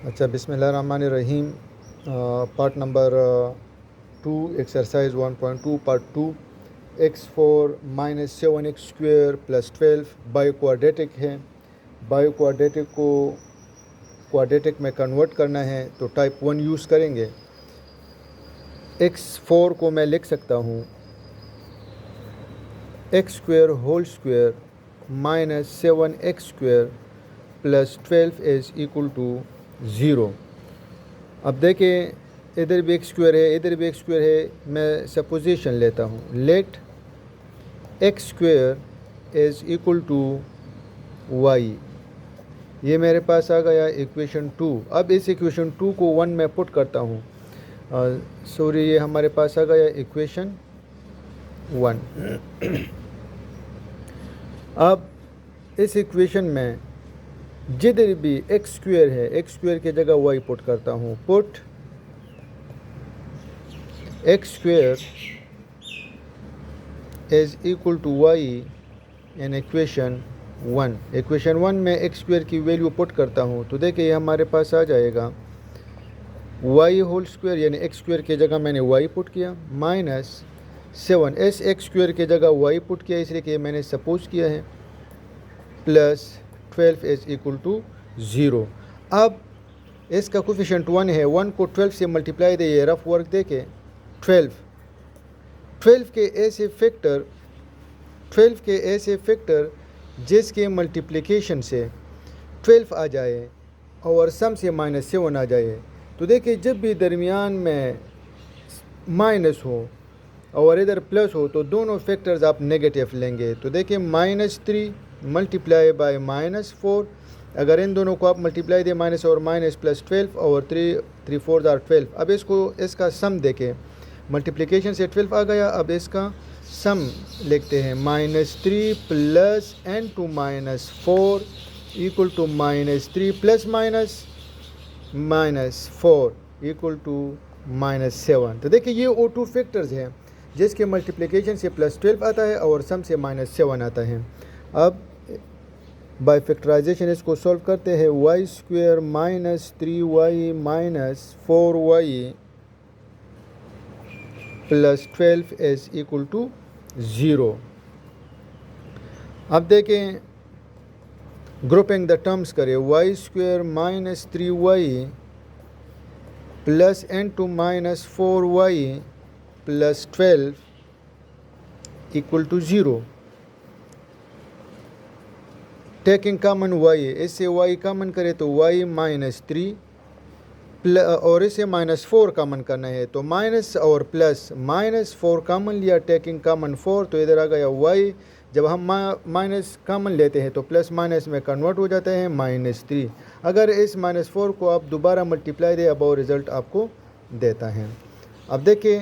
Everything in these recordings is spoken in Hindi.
अच्छा, बिस्मिल्लाहिर्रहमानिर्रहीम। Part number 2 exercise 1.2 part 2 x4 minus 7x square plus 12 bio quadratic है। बायो क्वाड्रेटिक को क्वाड्रेटिक में कन्वर्ट करना है तो टाइप 1 यूज़ करेंगे। x4 को मैं लिख सकता हूँ x square whole square minus 7x square plus 12 is equal to 0। अब देखें, इधर भी एक स्क्वायर है, इधर भी एक स्क्वायर है। मैं सपोजिशन लेता हूँ, let x square is equal to y. ये मेरे पास आ गया इक्वेशन 2। अब इस इक्वेशन 2 को 1 में पुट करता हूँ। सॉरी, ये हमारे पास आ गया इक्वेशन 1। अब इस इक्वेशन में जिधर भी एक्स स्क्वेयर है, एक्स स्क्वेयर की जगह वाई पुट करता हूँ। Put x square is equal to y in equation 1। Equation 1 में एक्स स्क्वेयर की वैल्यू पुट करता हूँ तो देखिए ये हमारे पास आ जाएगा वाई होल स्क्वेयर, यानी एक्स स्क्वेयर की जगह मैंने वाई पुट किया, माइनस 7 एस एक्स स्क्वेयर की जगह वाई पुट किया इसलिए कि मैंने सपोज किया है, प्लस 12 इज इक्वल टू 0। अब इसका कोफिशिएंट 1 है, 1 को 12 से मल्टीप्लाई दे, ये रफ वर्क दे के 12 के ऐसे फैक्टर जिसके मल्टीप्लिकेशन से 12 आ जाए और सम से -7 आ जाए। तो देखिए जब भी दरमियान में माइनस हो और इधर प्लस हो तो दोनों फैक्टर्स आप नेगेटिव लेंगे। तो देखिए -3 मल्टीप्लाई बाय -4, अगर इन दोनों को आप मल्टीप्लाई दे माइनस और माइनस प्लस 12 और 3 4 आर 12। अब इसका सम देखें, मल्टीप्लिकेशन से 12 आ गया, अब इसका सम लिखते हैं -3 plus n2 -4 equal to -3 plus -4 equal to -7। तो देखिए ये वो 2 फैक्टर्स हैं जिसके मल्टीप्लिकेशन से +12 आता है और सम से -7 आता है। अब बाय फैक्टराइजेशन इसको सॉल्व करते हैं। Y square minus 3y minus 4y plus 12 is equal to 0। अब देखें, ग्रुपिंग द टर्म्स करें, y square minus 3y plus n2 minus 4y plus 12 equal to 0। Taking common y, इससे y कॉमन करे तो y -3 और इसे -4 कॉमन करना है तो माइनस और प्लस, -4 कॉमन लिया, टेकिंग कॉमन 4 तो इधर आ गया y। जब हम माइनस कॉमन लेते हैं तो प्लस माइनस में कन्वर्ट हो जाता है -3। अगर इस -4 को आप दोबारा मल्टीप्लाई दे, अब और रिज़ल्ट आपको देता है। अब देखिए,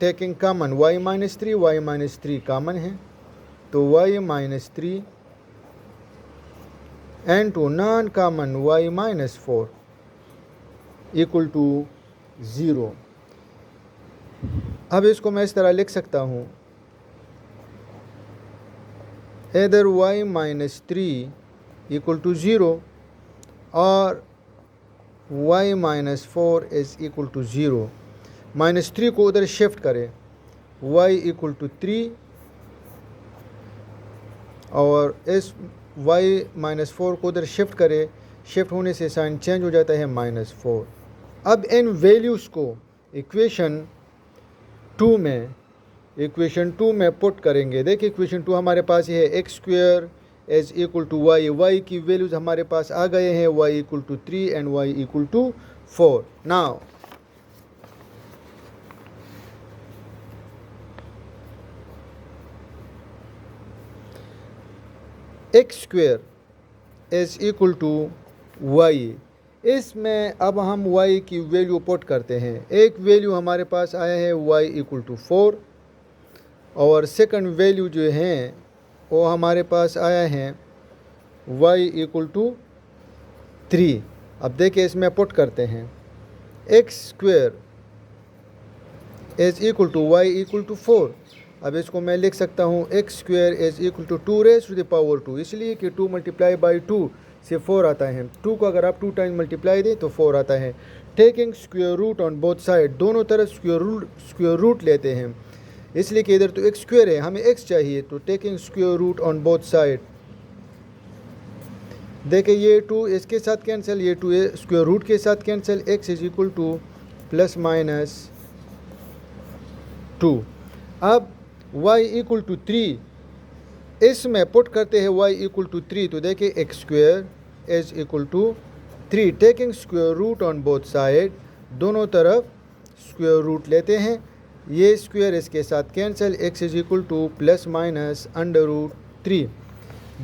टेकिंग कॉमन y -3 कॉमन है तो y -3 and to non common y -4 equal to 0। अब इसको मैं इस तरह लिख सकता हूँ, इधर y -3 इक्वल टू 0 और y -4 इज़ इक्वल टू 0। -3 को उधर शिफ्ट करें, y इक्वल टू 3 और इस y -4 को उधर शिफ्ट करें, शिफ्ट होने से साइन चेंज हो जाता है -4। अब इन वैल्यूज़ को इक्वेशन 2 में पुट करेंगे। देखिए इक्वेशन 2 हमारे पास ये है, x square is equal to y की वैल्यूज़ हमारे पास आ गए हैं, y equal to 3 and y equal to 4। Now x square is equal to y, इसमें अब हम y की वैल्यू पुट करते हैं। एक वैल्यू हमारे पास आया है y इक्वल टू 4 और सेकंड वैल्यू जो हैं वो हमारे पास आया है y इक्वल टू 3। अब देखिए इसमें पुट करते हैं, x square is equal to y equal to 4। अब इसको मैं लिख सकता हूँ x square is equal to 2 raised to the power 2, इसलिए कि 2 मल्टीप्लाई बाई 2 से 4 आता है। 2 को अगर आप 2 टाइम्स मल्टीप्लाई दें तो 4 आता है। Taking square root on both side, दोनों तरफ स्क्वायर रूट लेते हैं, इसलिए कि इधर तो एक स्क्वायर है, हमें x चाहिए, तो taking square root on both side. देखिए ये 2 इसके साथ कैंसिल, ये 2 स्क्वायर रूट के साथ cancel, x is equal to plus minus 2। अब y इक्वल टू 3 इसमें पुट करते हैं, y इक्वल टू 3, तो देखिए x square is equal to 3। Taking square root on both side, दोनों तरफ स्क्वायर रूट लेते हैं, ये स्क्वायर इसके साथ cancel, x is equal to plus minus under root 3।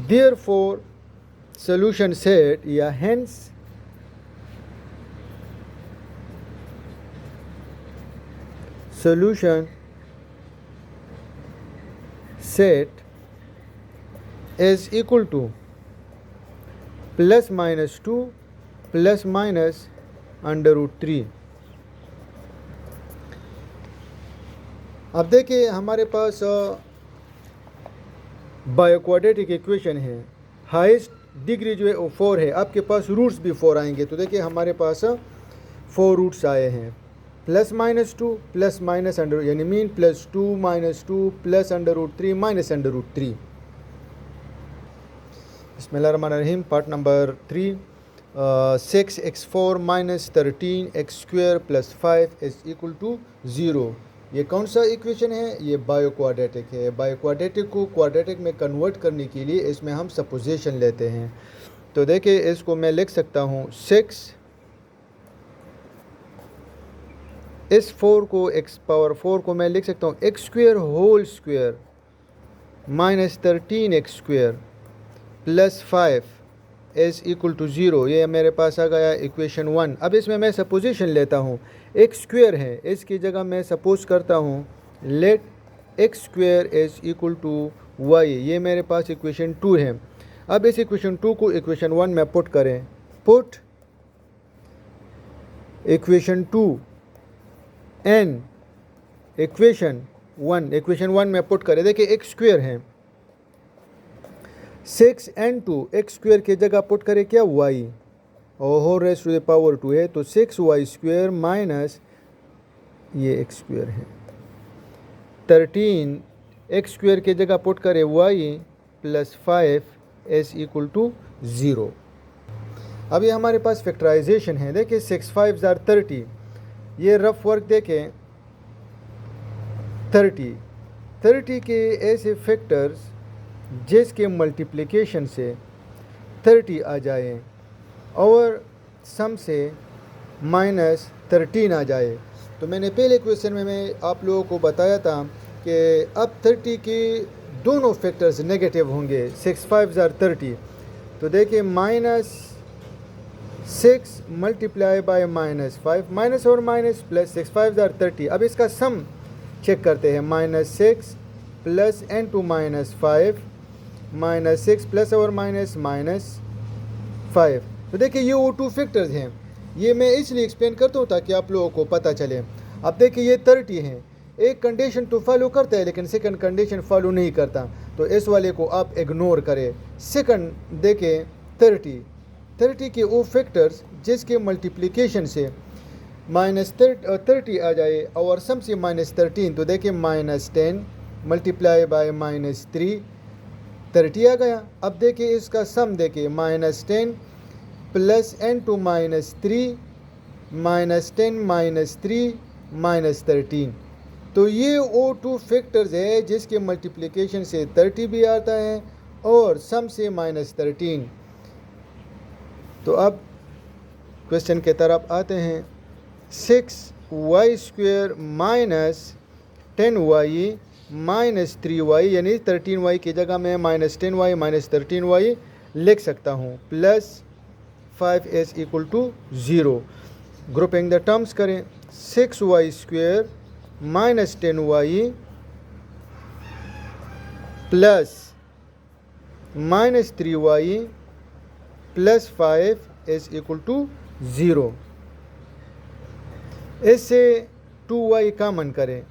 Therefore solution set या hence solution set is equal to plus minus 2 plus minus under root 3। अब देखिए हमारे पास बायोक्वाड्रेटिक इक्वेशन है, हाईएस्ट डिग्री जो है वो 4 है, आपके पास रूट्स भी 4 आएंगे, तो देखिए हमारे पास 4 रूट्स आए हैं, plus minus 2 plus minus under यानी mean plus 2 minus 2 plus under root 3 minus under root 3। बिस्मिल्लाहिर्रहमानिर्रहीम। Part number 3, 6x4 minus 13x square plus 5 is equal to 0। ये कौन सा इक्वेशन है? ये बायोक्वाड्रेटिक है। बायोक्वाड्रेटिक को क्वाड्रेटिक में कन्वर्ट करने के लिए इसमें हम सपोजिशन लेते हैं। तो देखिए इसको मैं लिख सकता हूँ 6, इस 4 को x पावर 4 को मैं लिख सकता हूँ x square whole square minus 13x square plus 5 is equal to 0। ये मेरे पास आ गया इक्वेशन 1। अब इसमें मैं सपोजिशन लेता हूँ, x स्क्वायर है, इसकी जगह मैं सपोज करता हूँ let x square is equal to y। ये मेरे पास इक्वेशन 2 है। अब इस इक्वेशन 2 को इक्वेशन 1 में पुट करें, पुट इक्वेशन 2 एन इक्वेशन 1 में पुट करें। देखिए एक्स स्क्वायर है, 6n2 एक्स स्क्वायर की जगह पुट करें क्या y, और whole raise to the power 2 है, तो 6y स्क्वायर माइनस ये एक्स स्क्वायर है 13 एक्स स्क्वायर की जगह पुट करें y plus 5 is equal to 0। अब ये हमारे पास फैक्टराइजेशन है। देखिए 6 5 जार 30, ये रफ वर्क देखें 30 के ऐसे फैक्टर्स जिसके मल्टीप्लिकेशन से 30 आ जाए और सम से माइनस 13 आ जाए। तो मैंने पहले क्वेश्चन में मैं आप लोगों को बताया था कि अब 30 के दोनों फैक्टर्स नेगेटिव होंगे, 6 5 जार 30। तो देखिए minus 6 multiply by minus 5, minus और माइनस प्लस 6 5 जार 30। अब इसका सम चेक करते हैं, minus 6 plus n2 minus 5 minus 6 plus और माइनस माइनस 5। तो देखिए ये वो 2 फैक्टर्स हैं, ये मैं इसलिए एक्सप्लेन करता हूँ ताकि आप लोगों को पता चले। अब देखिए ये 30 हैं, एक कंडीशन तो फॉलो करता है लेकिन सेकंड कंडीशन फॉलो नहीं करता, तो इस वाले को आप इग्नोर करें। सेकंड देखें 30 के वो फैक्टर्स जिसके मल्टीप्लिकेशन से माइनस 30 आ जाए और सम से माइनस 13। तो देखिए माइनस 10 मल्टीप्लाई बाय माइनस 3 30 आ गया। अब देखिए इसका सम देखिए minus 10 plus n2 minus 3 minus 10 minus 3 minus 13। तो ये वो 2 फैक्टर्स है जिसके मल्टीप्लिकेशन से 30 भी आता है और सम से माइनस 13। तो अब क्वेश्चन के तरफ आते हैं। 6y square minus 10y minus 3y, यानी 13y की जगह मैं माइनस 10y माइनस 13y लिख सकता हूँ, plus 5 is equal to 0। Grouping the terms करें, 6y square minus 10y plus minus 3y plus 5 is equal to 0। इससे 2y कॉमन करें,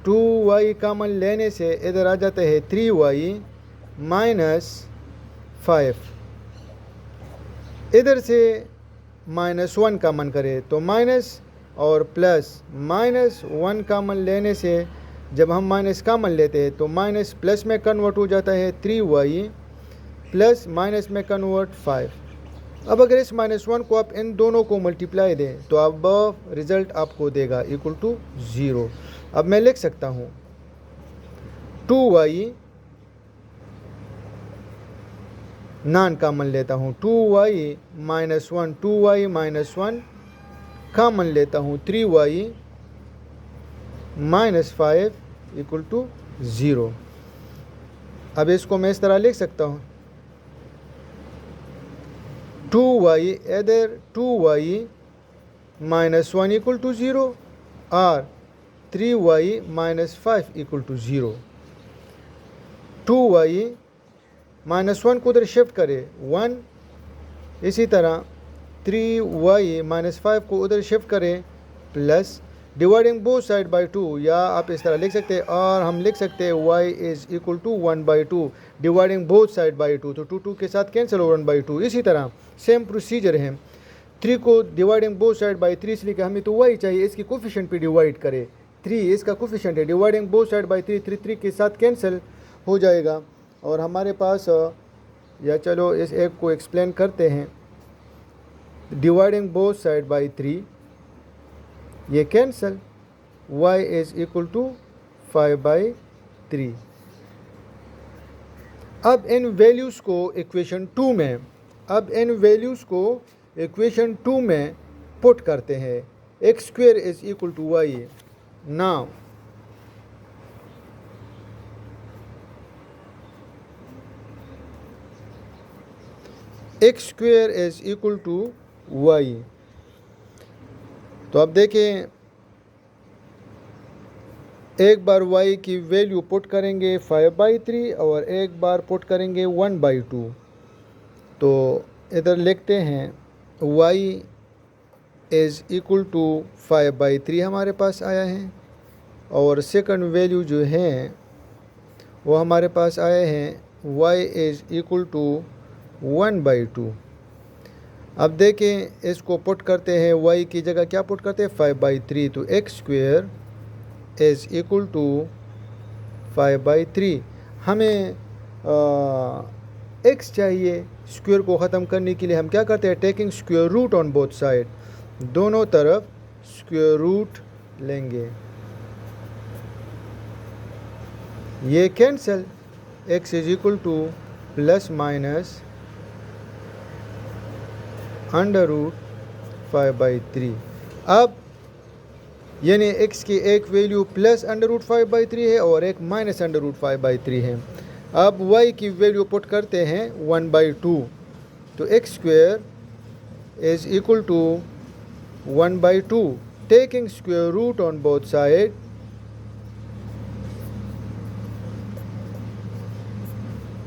2y कॉमन लेने से इधर आ जाता है 3y माइनस 5। इधर से -1 कॉमन करे तो माइनस और प्लस, -1 कॉमन लेने से जब हम माइनस कॉमन लेते हैं तो माइनस प्लस में कन्वर्ट हो जाता है 3y, प्लस माइनस में कन्वर्ट 5। अब अगर इस -1 को आप इन दोनों को मल्टीप्लाई दें तो अब रिजल्ट आपको देगा इक्वल टू 0। अब मैं लिख सकता हूँ 2y, नॉन कॉमन लेता हूँ 2y -1, 2y -1 कॉमन लेता हूँ 3y -5 इक्वल टू 0। अब इसको मैं इस तरह लिख सकता हूँ 2y, इधर 2y -1 इक्वल टू 0 और 3y -5 इक्वल टू 0। 2y -1 को उधर शिफ्ट करे 1, इसी तरह 3y -5 को उधर शिफ्ट करें plus, dividing both side by 2, या आप इस तरह लिख सकते हैं और हम लिख सकते हैं y is equal to 1/2 dividing both side by 2, तो 2 के साथ कैंसिल हो 1/2। इसी तरह सेम प्रोसीजर है, 3 को डिवाइडिंग बोथ साइड बाई 3 इसलिए कि हमें तो y चाहिए, इसकी कोफिशिएंट पे डिवाइड करें, 3 इसका कोफिशिएंट है, डिवाइडिंग बोथ साइड बाई 3, 3 के साथ कैंसिल हो जाएगा और हमारे पास, या चलो इस एक को एक्सप्लेन करते हैं, डिवाइडिंग बोथ साइड बाई 3 ये cancel, y is equal to 5/3। अब इन वैल्यूज़ को इक्वेशन 2 में पुट करते हैं, x² is equal to y। Now x² is equal to y, तो अब देखें एक बार y की वैल्यू पुट करेंगे 5/3 और एक बार पुट करेंगे 1/2, तो इधर लिखते हैं y इज़ इक्वल टू 5/3 हमारे पास आया है और सेकंड वैल्यू जो है वो हमारे पास आए हैं y इज़ इक्वल टू 1/2। अब देखें इसको पुट करते हैं, y की जगह क्या पुट करते हैं 5/3, तो x² इज़ इक्वल टू 5/3। हमें x चाहिए, स्क्वायर को ख़त्म करने के लिए हम क्या करते हैं, taking square root on both side, दोनों तरफ स्क्वायर रूट लेंगे, ये cancel, x is equal to plus minus √5/3। अब यानी x की एक वैल्यू प्लस √5/3 है और एक माइनस √5/3 है। अब y की वैल्यू पुट करते हैं 1/2, तो x² is equal to 1/2 taking square root on both side,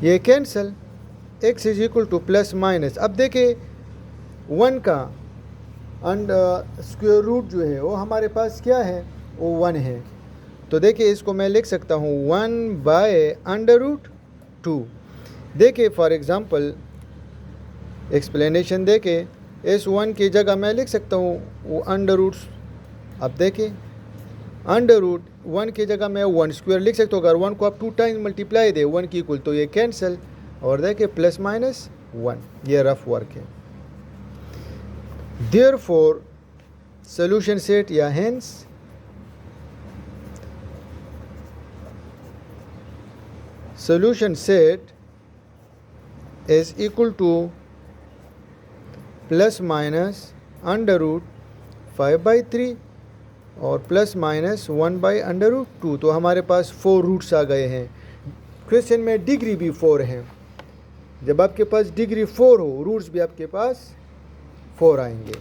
ये cancel, x is equal to plus minus. अब देखें 1 का स्क्वायर रूट जो है वो हमारे पास क्या है, वो 1 है, तो देखिए इसको मैं लिख सकता हूँ 1/√2। देखिए फॉर एग्ज़ाम्पल एक्सप्लेनेशन देके इस 1 की जगह मैं लिख सकता हूँ वो √, अब देखिए √1 की जगह मैं 1² लिख सकता हूँ, अगर 1 को आप 2 टाइम्स मल्टीप्लाई दे 1 की इक्वल तो ये कैंसिल, और देखिए प्लस माइनस 1, ये रफ वर्क है। Therefore, solution set या hence solution set is equal to plus minus √5/3 और प्लस माइनस 1/√2, तो हमारे पास 4 रूट्स आ गए हैं। क्वेश्चन में डिग्री भी 4 है, जब आपके पास डिग्री 4 हो रूट्स भी आपके पास 4 आएंगे।